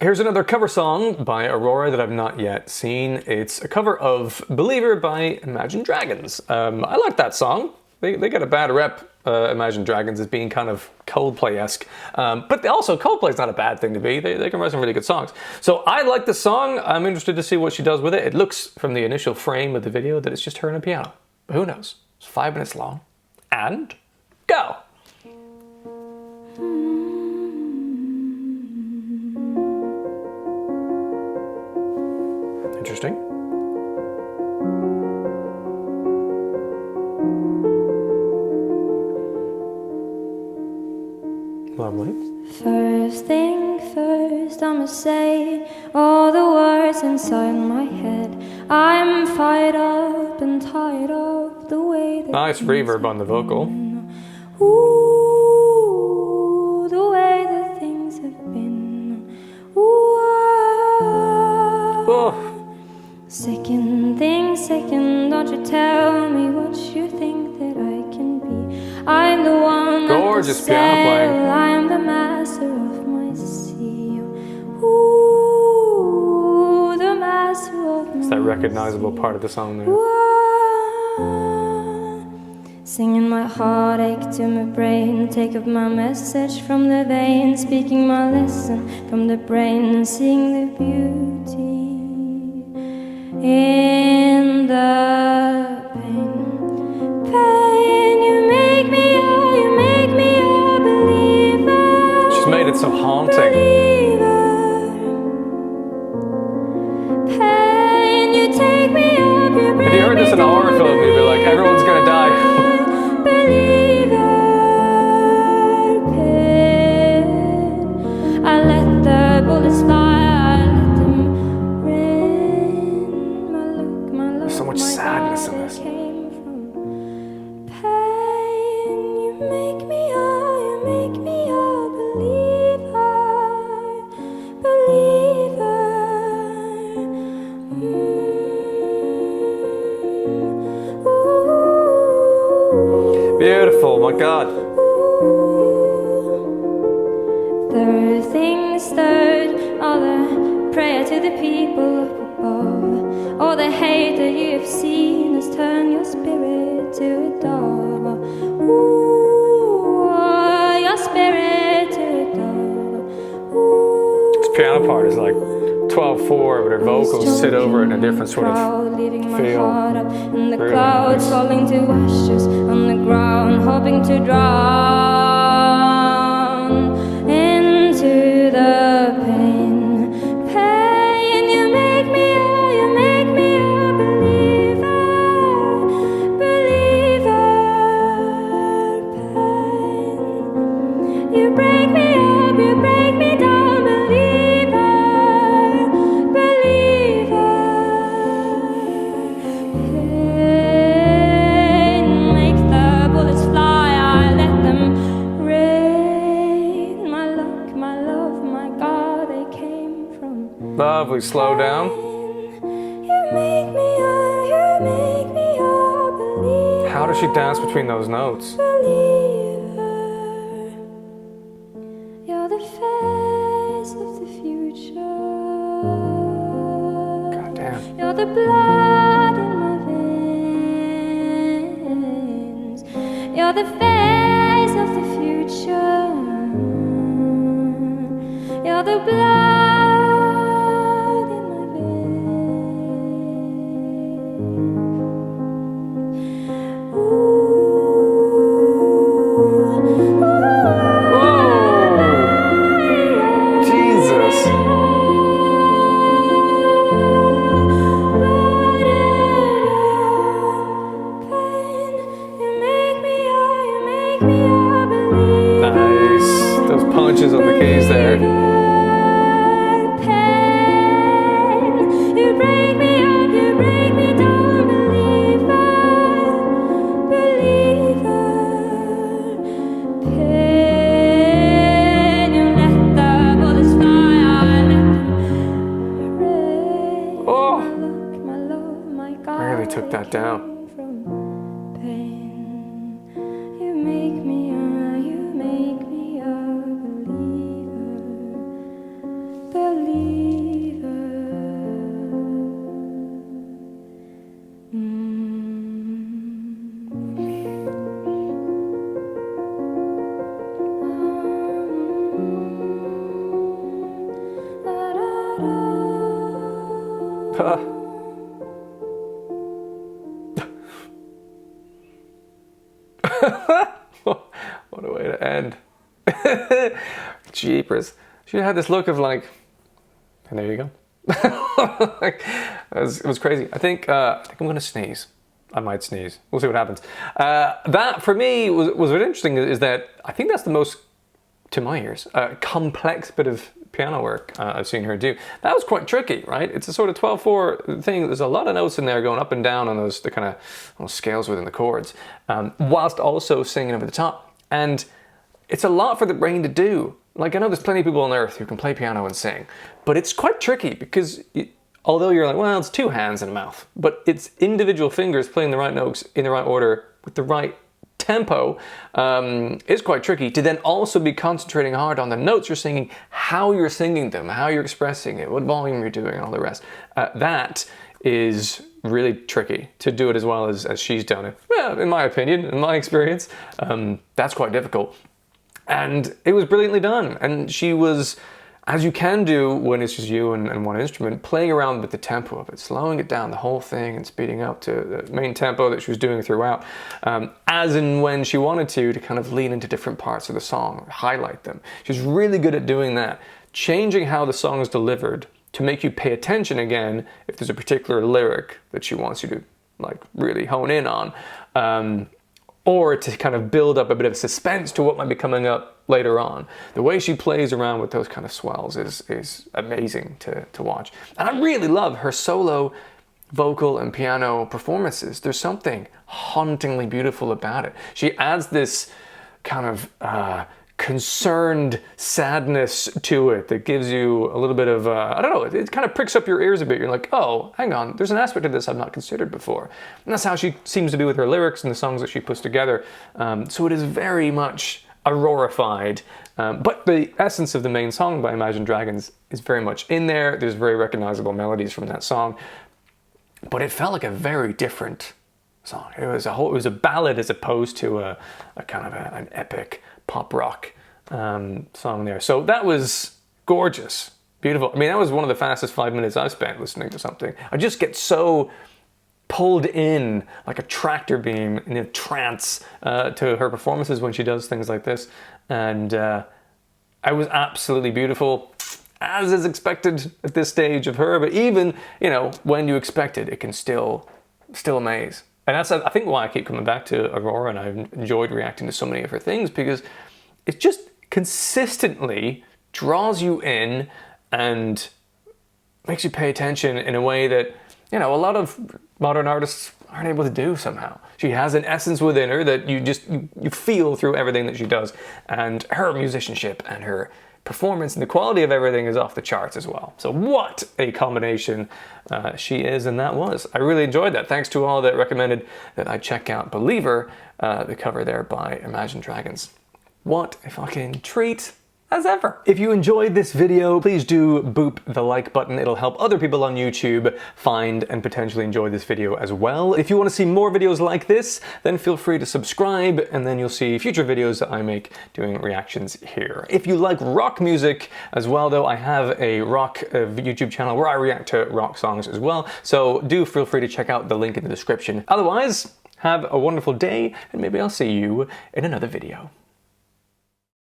Here's another cover song by Aurora that I've not yet seen. It's a cover of Believer by Imagine Dragons. I like that song. They get a bad rep, Imagine Dragons, as being kind of Coldplay-esque. But also, Coldplay's not a bad thing to be. They can write some really good songs. So I like the song. I'm interested to see what she does with it. It looks, from the initial frame of the video, that it's just her and a piano. But who knows? It's 5 minutes long. And go! Interesting. Lovely. First thing first, I'ma say all the words inside my head. I'm fired up and tired of the way that nice reverb on the vocal. Ooh, the way that things have been. Ooh, oh. Second thing second, don't you tell me what you think that I can be. I'm the one. Gorgeous piano playing. I'm the master of my sea. Ooh, the master of my sea. It's that recognizable part of the song there. Ooh, singing my heartache to my brain, take up my message from the vein, speaking my lesson from the brain, seeing the beauty in the pain. Pain, you make me a believer. She's made it so haunting. Believer. Pain, you take me up, you bring if you heard this in a horror film, you'd be like, everyone's gonna die. Believer. Pain, I let the bullets fly. So much sadness in this. Pain, you make me a believer. Beautiful, my God. Third things third, all the prayer to the people up above. All the hate that you have seen has turned your spirit to a dove. Ooh, your spirit to a dove. Ooh. This piano part is like 12/4, but her vocals sit over in a different sort of feel. And the clouds falling to ashes on the ground, hoping to drown into the pain. Pain, you make me a believer. Pain, you break me up, you break me down, believer. Pain, make the bullets fly, I let them rain. My luck, my love, my God, they came from. Lovely, slow down. You make me a believer. How does she dance between those notes? Believer. You're the face of the future. God damn. You're the blood in my veins. You're the face of the future. You're the blood in my veins. Whoa! Jesus. Nice. Those punches on the keys there. You break me up, you break me down, believer. Pain, you let the bullets fly, I let them rain. Oh. My love, my God, Really took that down. from pain. You make me a believer. What a way to end. Jeepers. She had this look of like, and there you go. It was crazy. I think I'm gonna sneeze. I might sneeze. We'll see what happens. That for me was really interesting, is that I think that's the most, to my ears, complex bit of piano work I've seen her do. That was quite tricky, right? It's a sort of 12/4 thing. There's a lot of notes in there going up and down on the kind of scales within the chords, whilst also singing over the top. And it's a lot for the brain to do. Like, I know there's plenty of people on earth who can play piano and sing, but it's quite tricky because although you're like, well, it's two hands and a mouth, but it's individual fingers playing the right notes in the right order with the right tempo is quite tricky to then also be concentrating hard on the notes you're singing, how you're singing them, how you're expressing it, what volume you're doing, and all the rest. That is really tricky to do it as well as she's done it. Well, in my opinion, in my experience, that's quite difficult. And it was brilliantly done. And she was, as you can do when it's just you and one instrument, playing around with the tempo of it, slowing it down, the whole thing, and speeding up to the main tempo that she was doing throughout, as and when she wanted to kind of lean into different parts of the song, highlight them. She's really good at doing that, changing how the song is delivered to make you pay attention again if there's a particular lyric that she wants you to like really hone in on. Or to kind of build up a bit of suspense to what might be coming up later on. The way she plays around with those kind of swells is amazing to watch. And I really love her solo vocal and piano performances. There's something hauntingly beautiful about it. She adds this kind of concerned sadness to it that gives you a little bit of, I don't know, it kind of pricks up your ears a bit. You're like, oh, hang on, there's an aspect of this I've not considered before. And that's how she seems to be with her lyrics and the songs that she puts together. So it is very much Aurora-fied, but the essence of the main song by Imagine Dragons is very much in there. There's very recognizable melodies from that song, but it felt like a very different song. It was a ballad as opposed to a kind of an epic pop rock song there. So that was gorgeous, beautiful. I mean, that was one of the fastest 5 minutes I've spent listening to something. I just get so pulled in like a tractor beam in a trance to her performances when she does things like this. And it was absolutely beautiful, as is expected at this stage of her. But even, you know, when you expect it, it can still amaze. And that's, I think, why I keep coming back to Aurora, and I've enjoyed reacting to so many of her things, because it just consistently draws you in and makes you pay attention in a way that, you know, a lot of modern artists aren't able to do somehow. She has an essence within her that you feel through everything that she does, and her musicianship and her performance and the quality of everything is off the charts as well. So what a combination she is, and that was. I really enjoyed that. Thanks to all that recommended that I check out Believer, the cover there by Imagine Dragons. What a fucking treat as ever. If you enjoyed this video, please do boop the like button. It'll help other people on YouTube find and potentially enjoy this video as well. If you want to see more videos like this, then feel free to subscribe, and then you'll see future videos that I make doing reactions here. If you like rock music as well, though, I have a rock YouTube channel where I react to rock songs as well, so do feel free to check out the link in the description. Otherwise, have a wonderful day, and maybe I'll see you in another video.